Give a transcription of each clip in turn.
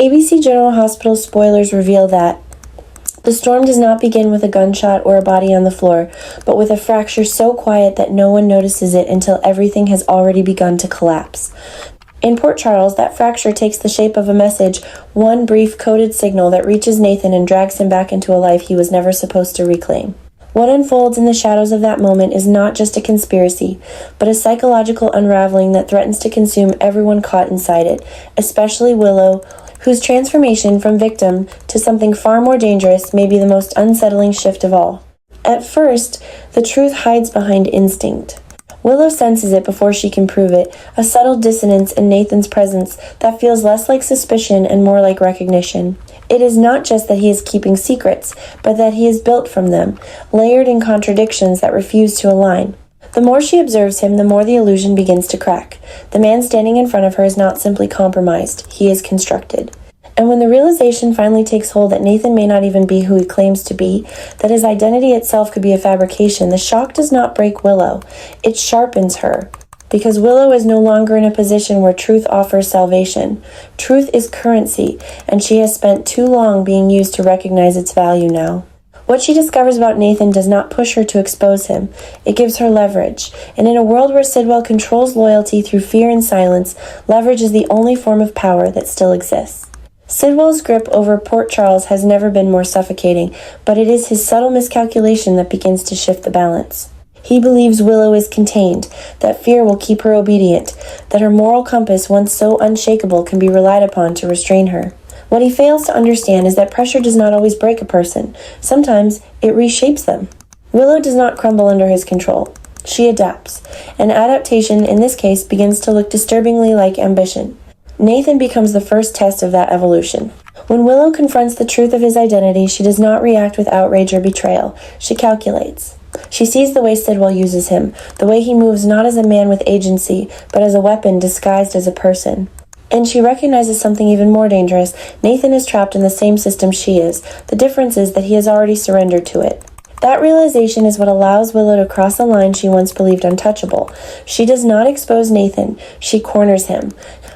ABC General Hospital spoilers reveal that the storm does not begin with a gunshot or a body on the floor, but with a fracture so quiet that no one notices it until everything has already begun to collapse. In Port Charles, that fracture takes the shape of a message, one brief coded signal that reaches Nathan and drags him back into a life he was never supposed to reclaim. What unfolds in the shadows of that moment is not just a conspiracy, but a psychological unraveling that threatens to consume everyone caught inside it, especially Willow, whose transformation from victim to something far more dangerous may be the most unsettling shift of all. At first, the truth hides behind instinct. Willow senses it before she can prove it, a subtle dissonance in Nathan's presence that feels less like suspicion and more like recognition. It is not just that he is keeping secrets, but that he is built from them, layered in contradictions that refuse to align. The more she observes him, the more the illusion begins to crack. The man standing in front of her is not simply compromised, he is constructed. And when the realization finally takes hold that Nathan may not even be who he claims to be, that his identity itself could be a fabrication, the shock does not break Willow, it sharpens her. Because Willow is no longer in a position where truth offers salvation. Truth is currency, and she has spent too long being used to recognize its value now. What she discovers about Nathan does not push her to expose him. It gives her leverage. And in a world where Sidwell controls loyalty through fear and silence, leverage is the only form of power that still exists. Sidwell's grip over Port Charles has never been more suffocating, but it is his subtle miscalculation that begins to shift the balance. He believes Willow is contained, that fear will keep her obedient, that her moral compass, once so unshakable, can be relied upon to restrain her. What he fails to understand is that pressure does not always break a person. Sometimes it reshapes them. Willow does not crumble under his control. She adapts, and adaptation, in this case, begins to look disturbingly like ambition. Nathan becomes the first test of that evolution. When Willow confronts the truth of his identity, she does not react with outrage or betrayal. She calculates. She sees the way Sidwell uses him, the way he moves not as a man with agency, but as a weapon disguised as a person. And she recognizes something even more dangerous. Nathan is trapped in the same system she is. The difference is that he has already surrendered to it. That realization is what allows Willow to cross a line she once believed untouchable. She does not expose Nathan, she corners him.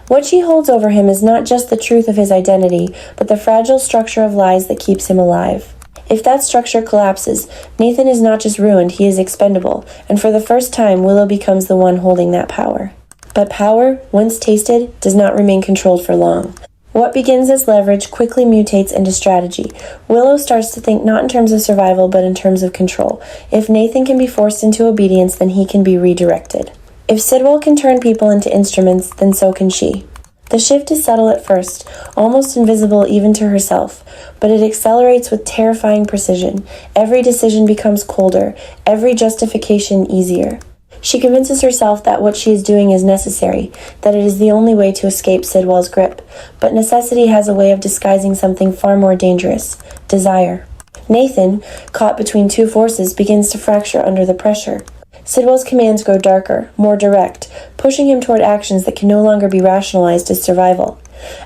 What she holds over him is not just the truth of his identity, but the fragile structure of lies that keeps him alive. If that structure collapses, Nathan is not just ruined, he is expendable, and for the first time, Willow becomes the one holding that power. But power, once tasted, does not remain controlled for long. What begins as leverage quickly mutates into strategy. Willow starts to think not in terms of survival, but in terms of control. If Nathan can be forced into obedience, then he can be redirected. If Sidwell can turn people into instruments, then so can she. The shift is subtle at first, almost invisible even to herself, but it accelerates with terrifying precision. Every decision becomes colder, every justification easier. She convinces herself that what she is doing is necessary, that it is the only way to escape Sidwell's grip. But necessity has a way of disguising something far more dangerous: desire. Nathan, caught between two forces, begins to fracture under the pressure. Sidwell's commands grow darker, more direct, pushing him toward actions that can no longer be rationalized as survival.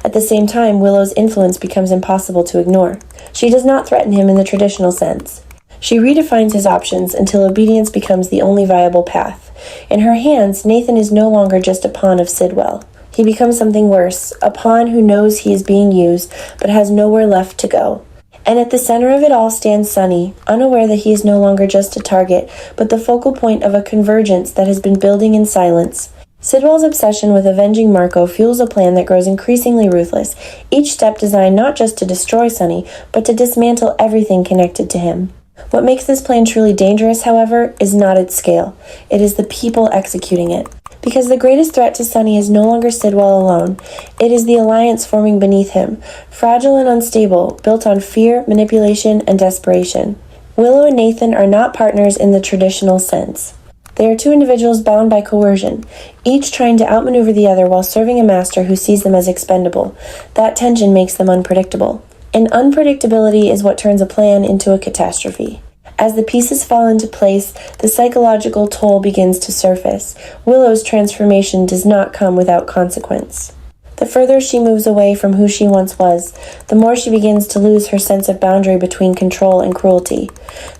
At the same time, Willow's influence becomes impossible to ignore. She does not threaten him in the traditional sense. She redefines his options until obedience becomes the only viable path. In her hands, Nathan is no longer just a pawn of Sidwell. He becomes something worse, a pawn who knows he is being used, but has nowhere left to go. And at the center of it all stands Sonny, unaware that he is no longer just a target, but the focal point of a convergence that has been building in silence. Sidwell's obsession with avenging Marco fuels a plan that grows increasingly ruthless, each step designed not just to destroy Sonny, but to dismantle everything connected to him. What makes this plan truly dangerous, however, is not its scale. It is the people executing it. Because the greatest threat to Sonny is no longer Sidwell alone. It is the alliance forming beneath him, fragile and unstable, built on fear, manipulation, and desperation. Willow and Nathan are not partners in the traditional sense. They are two individuals bound by coercion, each trying to outmaneuver the other while serving a master who sees them as expendable. That tension makes them unpredictable. And unpredictability is what turns a plan into a catastrophe. As the pieces fall into place, the psychological toll begins to surface. Willow's transformation does not come without consequence. The further she moves away from who she once was, the more she begins to lose her sense of boundary between control and cruelty.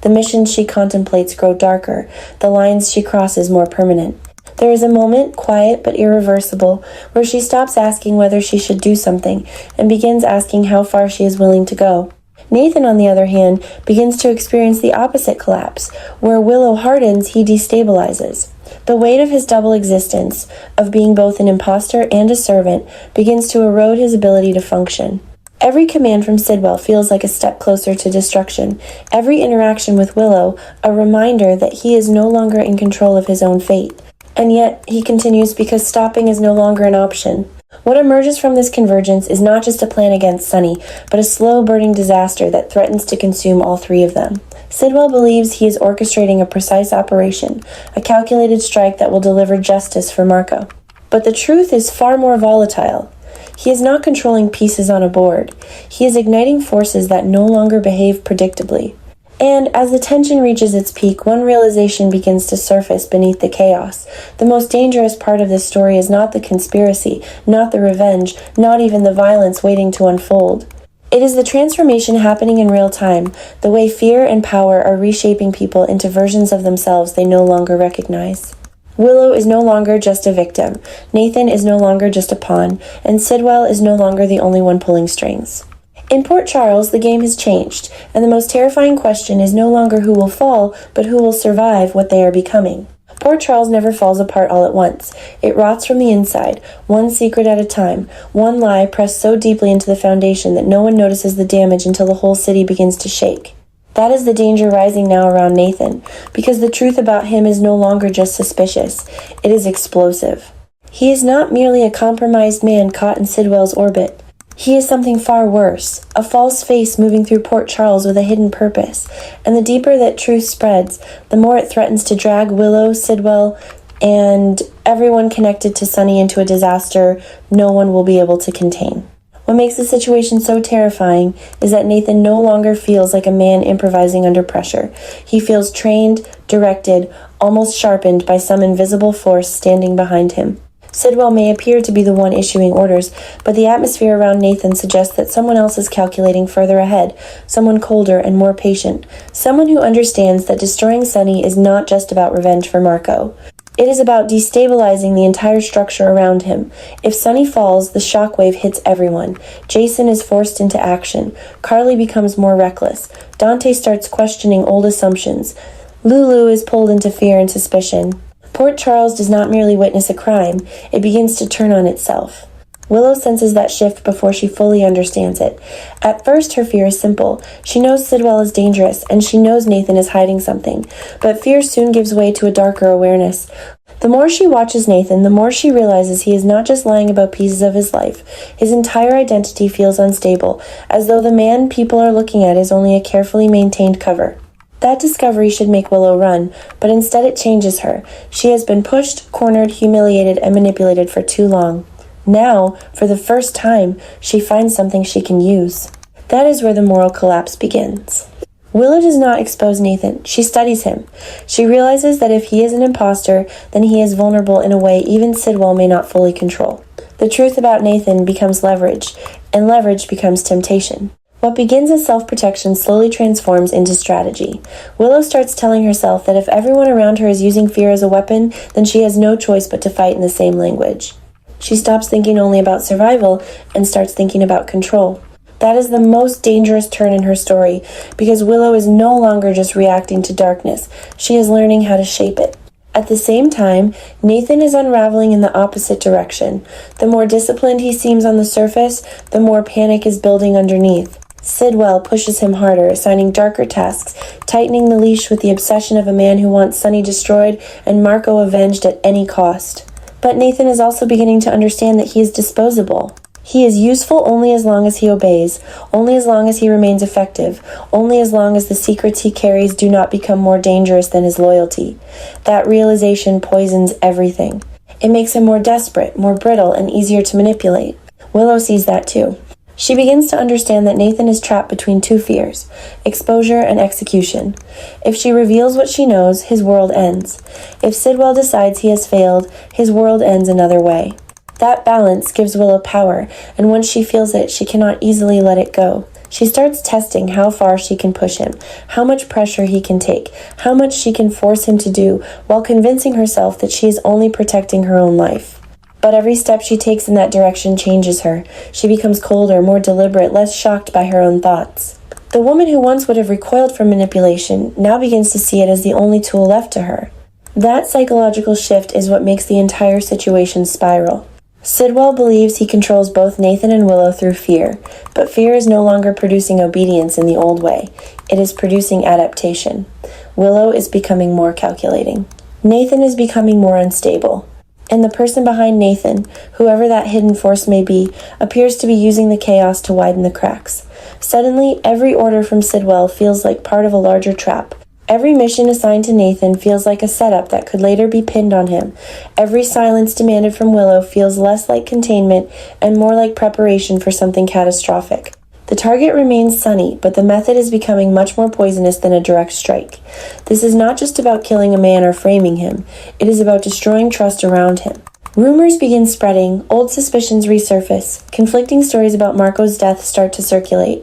The missions she contemplates grow darker, the lines she crosses more permanent. There is a moment, quiet but irreversible, where she stops asking whether she should do something and begins asking how far she is willing to go. Nathan, on the other hand, begins to experience the opposite collapse. Where Willow hardens, he destabilizes. The weight of his double existence, of being both an impostor and a servant, begins to erode his ability to function. Every command from Sidwell feels like a step closer to destruction. Every interaction with Willow, a reminder that he is no longer in control of his own fate. And yet, he continues because stopping is no longer an option. What emerges from this convergence is not just a plan against Sunny, but a slow-burning disaster that threatens to consume all three of them. Sidwell believes he is orchestrating a precise operation, a calculated strike that will deliver justice for Marco. But the truth is far more volatile. He is not controlling pieces on a board. He is igniting forces that no longer behave predictably. And as the tension reaches its peak, one realization begins to surface beneath the chaos. The most dangerous part of this story is not the conspiracy, not the revenge, not even the violence waiting to unfold. It is the transformation happening in real time, the way fear and power are reshaping people into versions of themselves they no longer recognize. Willow is no longer just a victim, Nathan is no longer just a pawn, and Sidwell is no longer the only one pulling strings. In Port Charles, the game has changed, and the most terrifying question is no longer who will fall, but who will survive what they are becoming. Port Charles never falls apart all at once. It rots from the inside, one secret at a time, one lie pressed so deeply into the foundation that no one notices the damage until the whole city begins to shake. That is the danger rising now around Nathan, because the truth about him is no longer just suspicious. It is explosive. He is not merely a compromised man caught in Sidwell's orbit. He is something far worse, a false face moving through Port Charles with a hidden purpose, and the deeper that truth spreads, the more it threatens to drag Willow, Sidwell, and everyone connected to Sunny into a disaster no one will be able to contain. What makes the situation so terrifying is that Nathan no longer feels like a man improvising under pressure. He feels trained, directed, almost sharpened by some invisible force standing behind him. Sidwell may appear to be the one issuing orders, but the atmosphere around Nathan suggests that someone else is calculating further ahead, someone colder and more patient, someone who understands that destroying Sunny is not just about revenge for Marco. It is about destabilizing the entire structure around him. If Sunny falls, the shockwave hits everyone. Jason is forced into action. Carly becomes more reckless. Dante starts questioning old assumptions. Lulu is pulled into fear and suspicion. Port Charles does not merely witness a crime, it begins to turn on itself. Willow senses that shift before she fully understands it. At first, her fear is simple. She knows Sidwell is dangerous, and she knows Nathan is hiding something. But fear soon gives way to a darker awareness. The more she watches Nathan, the more she realizes he is not just lying about pieces of his life. His entire identity feels unstable, as though the man people are looking at is only a carefully maintained cover. That discovery should make Willow run, but instead it changes her. She has been pushed, cornered, humiliated, and manipulated for too long. Now, for the first time, she finds something she can use. That is where the moral collapse begins. Willow does not expose Nathan. She studies him. She realizes that if he is an impostor, then he is vulnerable in a way even Sidwell may not fully control. The truth about Nathan becomes leverage, and leverage becomes temptation. What begins as self-protection slowly transforms into strategy. Willow starts telling herself that if everyone around her is using fear as a weapon, then she has no choice but to fight in the same language. She stops thinking only about survival and starts thinking about control. That is the most dangerous turn in her story, because Willow is no longer just reacting to darkness. She is learning how to shape it. At the same time, Nathan is unraveling in the opposite direction. The more disciplined he seems on the surface, the more panic is building underneath. Sidwell pushes him harder, assigning darker tasks, tightening the leash with the obsession of a man who wants Sunny destroyed and Marco avenged at any cost. But Nathan is also beginning to understand that he is disposable. He is useful only as long as he obeys, only as long as he remains effective, only as long as the secrets he carries do not become more dangerous than his loyalty. That realization poisons everything. It makes him more desperate, more brittle, and easier to manipulate. Willow sees that too. She begins to understand that Nathan is trapped between two fears, exposure and execution. If she reveals what she knows, his world ends. If Sidwell decides he has failed, his world ends another way. That balance gives Willow power, and once she feels it, she cannot easily let it go. She starts testing how far she can push him, how much pressure he can take, how much she can force him to do, while convincing herself that she is only protecting her own life. But every step she takes in that direction changes her. She becomes colder, more deliberate, less shocked by her own thoughts. The woman who once would have recoiled from manipulation now begins to see it as the only tool left to her. That psychological shift is what makes the entire situation spiral. Sidwell believes he controls both Nathan and Willow through fear, but fear is no longer producing obedience in the old way. It is producing adaptation. Willow is becoming more calculating. Nathan is becoming more unstable. And the person behind Nathan, whoever that hidden force may be, appears to be using the chaos to widen the cracks. Suddenly, every order from Sidwell feels like part of a larger trap. Every mission assigned to Nathan feels like a setup that could later be pinned on him. Every silence demanded from Willow feels less like containment and more like preparation for something catastrophic. The target remains Sunny, but the method is becoming much more poisonous than a direct strike. This is not just about killing a man or framing him. It is about destroying trust around him. Rumors begin spreading, old suspicions resurface, conflicting stories about Marco's death start to circulate.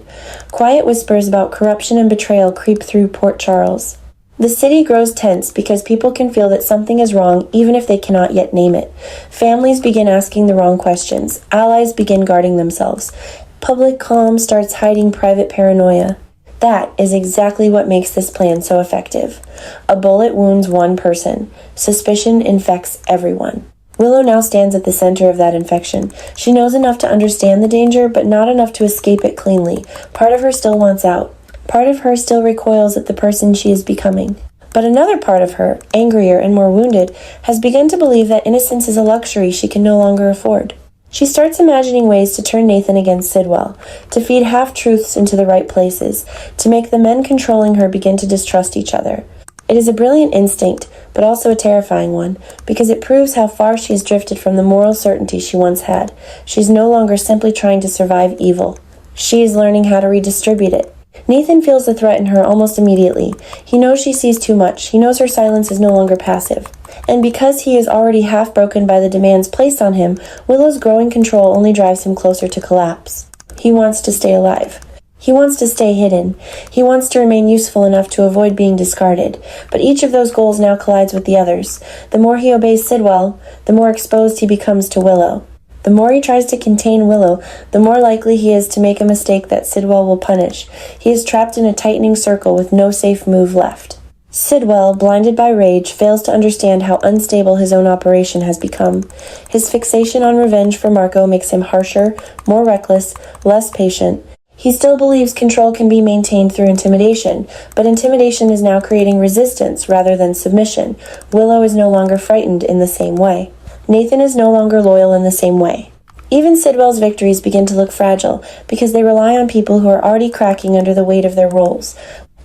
Quiet whispers about corruption and betrayal creep through Port Charles. The city grows tense because people can feel that something is wrong even if they cannot yet name it. Families begin asking the wrong questions. Allies begin guarding themselves. Public calm starts hiding private paranoia. That is exactly what makes this plan so effective. A bullet wounds one person. Suspicion infects everyone. Willow now stands at the center of that infection. She knows enough to understand the danger, but not enough to escape it cleanly. Part of her still wants out. Part of her still recoils at the person she is becoming. But another part of her, angrier and more wounded, has begun to believe that innocence is a luxury she can no longer afford. She starts imagining ways to turn Nathan against Sidwell, to feed half-truths into the right places, to make the men controlling her begin to distrust each other. It is a brilliant instinct, but also a terrifying one, because it proves how far she has drifted from the moral certainty she once had. She's no longer simply trying to survive evil. She is learning how to redistribute it. Nathan feels the threat in her almost immediately. He knows she sees too much. He knows her silence is no longer passive. And because he is already half broken by the demands placed on him, Willow's growing control only drives him closer to collapse. He wants to stay alive. He wants to stay hidden. He wants to remain useful enough to avoid being discarded. But each of those goals now collides with the others. The more he obeys Sidwell, the more exposed he becomes to Willow. The more he tries to contain Willow, the more likely he is to make a mistake that Sidwell will punish. He is trapped in a tightening circle with no safe move left. Sidwell, blinded by rage, fails to understand how unstable his own operation has become. His fixation on revenge for Marco makes him harsher, more reckless, less patient. He still believes control can be maintained through intimidation, but intimidation is now creating resistance rather than submission. Willow is no longer frightened in the same way. Nathan is no longer loyal in the same way. Even Sidwell's victories begin to look fragile because they rely on people who are already cracking under the weight of their roles.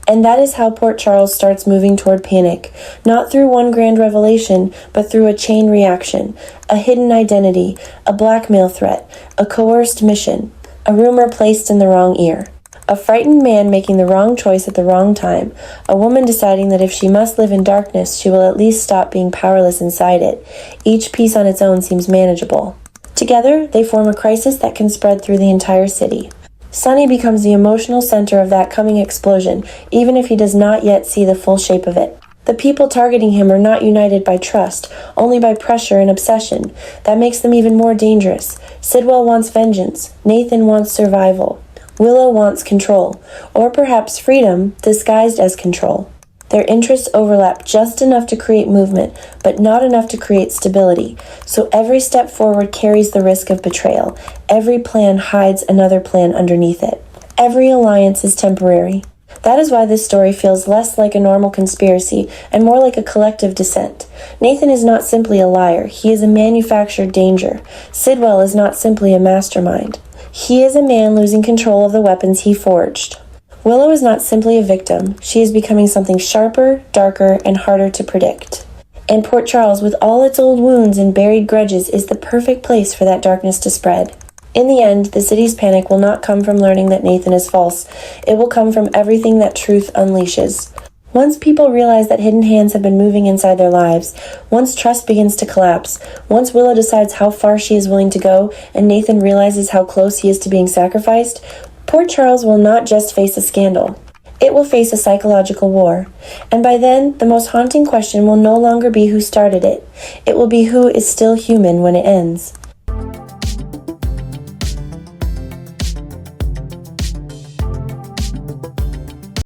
And that is how Port Charles starts moving toward panic, not through one grand revelation, but through a chain reaction, a hidden identity, a blackmail threat, a coerced mission, a rumor placed in the wrong ear, a frightened man making the wrong choice at the wrong time, a woman deciding that if she must live in darkness, she will at least stop being powerless inside it. Each piece on its own seems manageable. Together, they form a crisis that can spread through the entire city. Sunny becomes the emotional center of that coming explosion, even if he does not yet see the full shape of it. The people targeting him are not united by trust, only by pressure and obsession. That makes them even more dangerous. Sidwell wants vengeance. Nathan wants survival. Willow wants control, or perhaps freedom disguised as control. Their interests overlap just enough to create movement, but not enough to create stability. So every step forward carries the risk of betrayal. Every plan hides another plan underneath it. Every alliance is temporary. That is why this story feels less like a normal conspiracy and more like a collective descent. Nathan is not simply a liar. He is a manufactured danger. Sidwell is not simply a mastermind. He is a man losing control of the weapons he forged. Willow is not simply a victim. She is becoming something sharper, darker, and harder to predict. And Port Charles, with all its old wounds and buried grudges, is the perfect place for that darkness to spread. In the end, the city's panic will not come from learning that Nathan is false. It will come from everything that truth unleashes. Once people realize that hidden hands have been moving inside their lives, once trust begins to collapse, once Willow decides how far she is willing to go, and Nathan realizes how close he is to being sacrificed, Poor Charles will not just face a scandal. It will face a psychological war. And by then, the most haunting question will no longer be who started it. It will be who is still human when it ends.